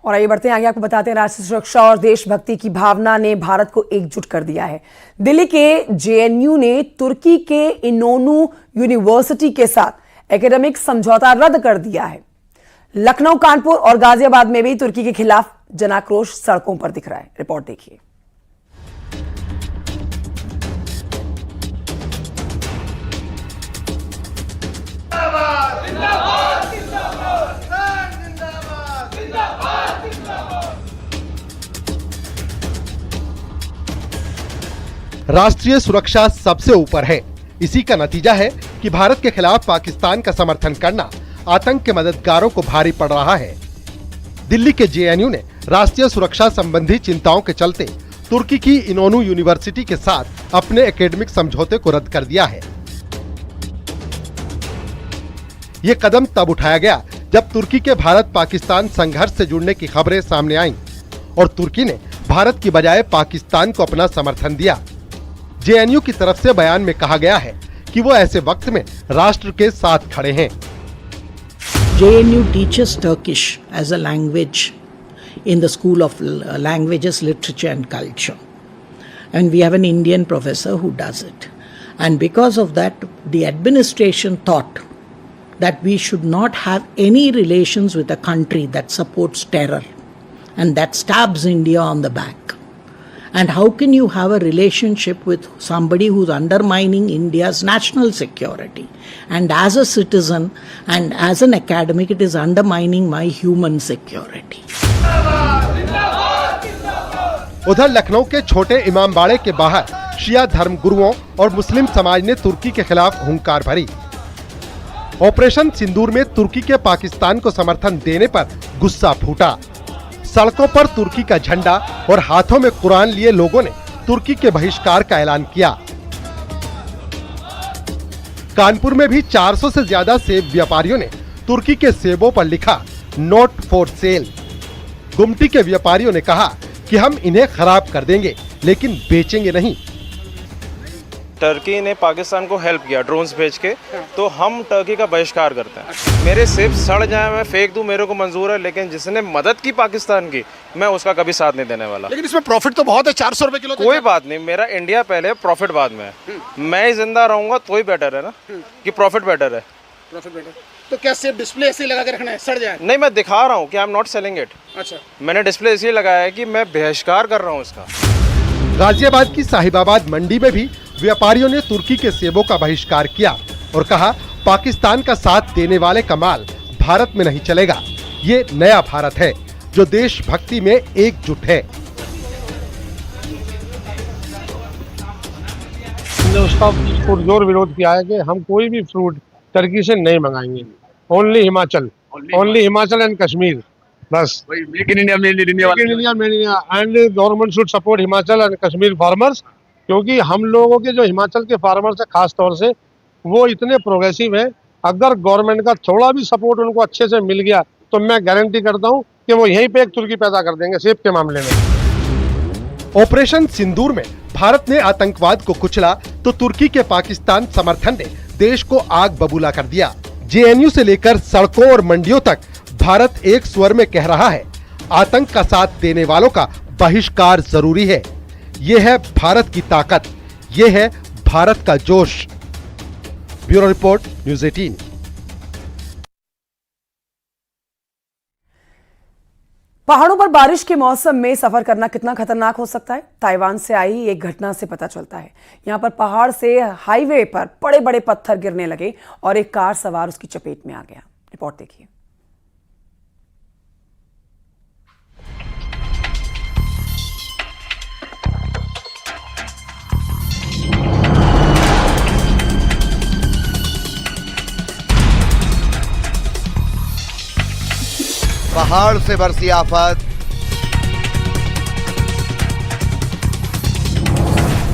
और आइए बढ़ते हैं आगे, आपको बताते हैं राष्ट्रीय सुरक्षा और देशभक्ति की भावना ने भारत को एकजुट कर दिया है। दिल्ली के जेएनयू ने तुर्की के इनोनू यूनिवर्सिटी के साथ एकेडमिक समझौता रद्द कर दिया है। लखनऊ, कानपुर और गाजियाबाद में भी तुर्की के खिलाफ जनाक्रोश सड़कों पर दिख रहा है। रिपोर्ट देखिए। राष्ट्रीय सुरक्षा सबसे ऊपर है। इसी का नतीजा है कि भारत के खिलाफ पाकिस्तान का समर्थन करना आतंक के मददगारों को भारी पड़ रहा है। दिल्ली के जेएनयू ने राष्ट्रीय सुरक्षा संबंधी चिंताओं के चलते तुर्की की इनोनू यूनिवर्सिटी के साथ अपने एकेडमिक समझौते को रद्द कर दिया है। ये कदम तब उठाया गया जब तुर्की के भारत पाकिस्तान संघर्ष से जुड़ने की खबरें सामने आईं और तुर्की ने भारत की बजाय पाकिस्तान को अपना समर्थन दिया। जेएनयू की तरफ से बयान में कहा गया है कि वो ऐसे वक्त में राष्ट्र के साथ खड़े हैं। JNU teaches Turkish as a language in the School of Languages, Literature and Culture. And we have an Indian professor who does it. And because of that, the administration thought that we should not have any relations with a country that supports terror and that stabs India on the back. And how can you have a relationship with somebody who's undermining India's national security? And as a citizen and as an academic, it is undermining my human security. उधर लखनऊ के छोटे इमामबाड़े के बाहर शिया धर्म गुरुओं और मुस्लिम समाज ने तुर्की के खिलाफ हुंकार भरी। ऑपरेशन सिंदूर में तुर्की के पाकिस्तान को समर्थन देने पर गुस्सा फूटा। सड़कों पर तुर्की का झंडा और हाथों में कुरान लिए लोगों ने तुर्की के बहिष्कार का ऐलान किया। कानपुर में भी 400 से ज्यादा सेब व्यापारियों ने तुर्की के सेबों पर लिखा नॉट फॉर सेल। गुमटी के व्यापारियों ने कहा कि हम इन्हें खराब कर देंगे लेकिन बेचेंगे नहीं। टर्की ने पाकिस्तान को हेल्प किया ड्रोन्स भेज के, तो हम टर्की का बहिष्कार करते हैं। मेरे सेब सड़ जाए, मैं फेंक दूं, मेरे को मंजूर है, लेकिन जिसने मदद की पाकिस्तान की, मैं उसका कभी साथ नहीं देने वाला। लेकिन इसमें प्रॉफिट तो बहुत है, 400 रुपए किलो। कोई बात नहीं, मेरा इंडिया पहले, प्रॉफिट बाद में है। मैं ही जिंदा रहूंगा तो ही बेटर है ना, कि प्रॉफिट बेटर है। प्रॉफिट बेटर तो क्या सेब डिस्प्ले ऐसे लगा के रखना है, सड़ जाए? नहीं, मैं दिखा रहा हूँ कि I am not selling it. अच्छा, मैंने डिस्प्ले इसलिए लगाया है कि मैं बहिष्कार कर रहा हूँ इसका। गाजियाबाद की साहिबाबाद मंडी में भी व्यापारियों ने तुर्की के सेबों का बहिष्कार किया और कहा पाकिस्तान का साथ देने वाले का माल भारत में नहीं चलेगा। ये नया भारत है जो देशभक्ति में एकजुट है। हमने उसका पुरजोर विरोध किया है कि हम कोई भी फ्रूट टर्की से नहीं मंगाएंगे। ओनली हिमाचल एंड कश्मीर, बस। Make in India, made in India and government should support Himachal and Kashmir farmers, क्योंकि हम लोगों के जो हिमाचल के फार्मर्स है खास तौर से, वो इतने प्रोग्रेसिव हैं। अगर गवर्नमेंट का थोड़ा भी सपोर्ट उनको अच्छे से मिल गया तो मैं गारंटी करता हूं कि वो यहीं पे एक तुर्की पैदा कर देंगे सेब के मामले में। ऑपरेशन सिंदूर में भारत ने आतंकवाद को कुचला तो तुर्की के पाकिस्तान समर्थन ने देश को आग बबूला कर दिया। जेएनयू से लेकर सड़कों और मंडियों तक भारत एक स्वर में कह रहा है आतंक का साथ देने वालों का बहिष्कार जरूरी है। ये है भारत की ताकत, ये है भारत का जोश। Bureau report, news 18। पहाड़ों पर बारिश के मौसम में सफर करना कितना खतरनाक हो सकता है, ताइवान से आई एक घटना से पता चलता है। यहां पर पहाड़ से हाईवे पर बड़े बड़े पत्थर गिरने लगे और एक कार सवार उसकी चपेट में आ गया। रिपोर्ट देखिए। पहाड़ से बरसी आफत,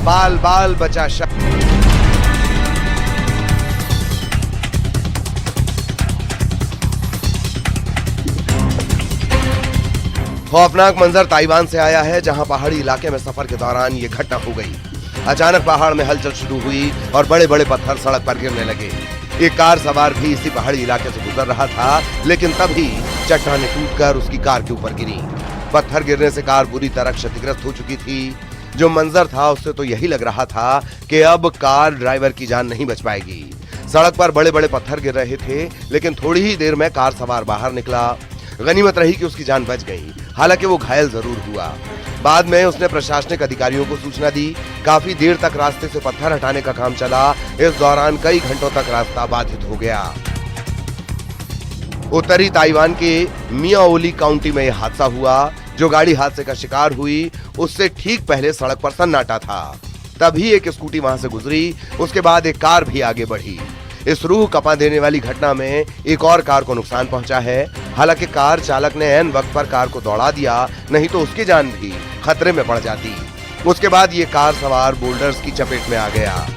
बाल बाल बचा शक। खौफनाक मंजर ताइवान से आया है, जहां पहाड़ी इलाके में सफर के दौरान ये घटना हो गई। अचानक पहाड़ में हलचल शुरू हुई और बड़े बड़े पत्थर सड़क पर गिरने लगे। एक कार सवार भी इसी पहाड़ी इलाके से गुजर रहा था, लेकिन तभी चट्टानें टूटकर उसकी कार के ऊपर गिरी। पत्थर गिरने से कार बुरी तरह क्षतिग्रस्त हो चुकी थी। जो मंजर था उससे तो यही लग रहा था कि अब कार ड्राइवर की जान नहीं बच पाएगी। सड़क पर बड़े बड़े पत्थर गिर रहे थे, लेकिन थोड़ी ही देर में कार सवार बाहर निकला। गनीमत रही कि उसकी जान बच गई, हालांकि वो घायल जरूर हुआ। बाद में उसने प्रशासनिक अधिकारियों को सूचना दी। काफी देर तक रास्ते से पत्थर हटाने का काम चला। इस दौरान कई घंटों तक रास्ता बाधित हो गया। उत्तरी ताइवान के मियाओली काउंटी में यह हादसा हुआ। जो गाड़ी हादसे का शिकार हुई, उससे ठीक पहले सड़क पर सन्नाटा था। तभी एक स्कूटी वहां से गुजरी, उसके बाद एक कार भी आगे बढ़ी। इस रूह कपा देने वाली घटना में एक और कार को नुकसान पहुंचा है। हालांकि कार चालक ने ऐन वक्त पर कार को दौड़ा दिया, नहीं तो उसकी जान भी खतरे में पड़ जाती। उसके बाद ये कार सवार बोल्डर्स की चपेट में आ गया।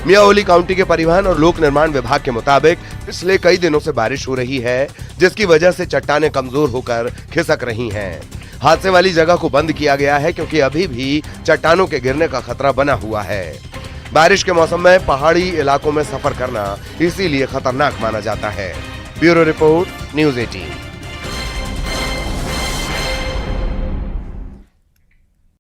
मियाओली काउंटी के परिवहन और लोक निर्माण विभाग के मुताबिक पिछले कई दिनों से बारिश हो रही है, जिसकी वजह से चट्टानें कमजोर होकर खिसक रही हैं। हादसे वाली जगह को बंद किया गया है क्योंकि अभी भी चट्टानों के गिरने का खतरा बना हुआ है। बारिश के मौसम में पहाड़ी इलाकों में सफर करना इसीलिए खतरनाक माना जाता है। Bureau report, news 18।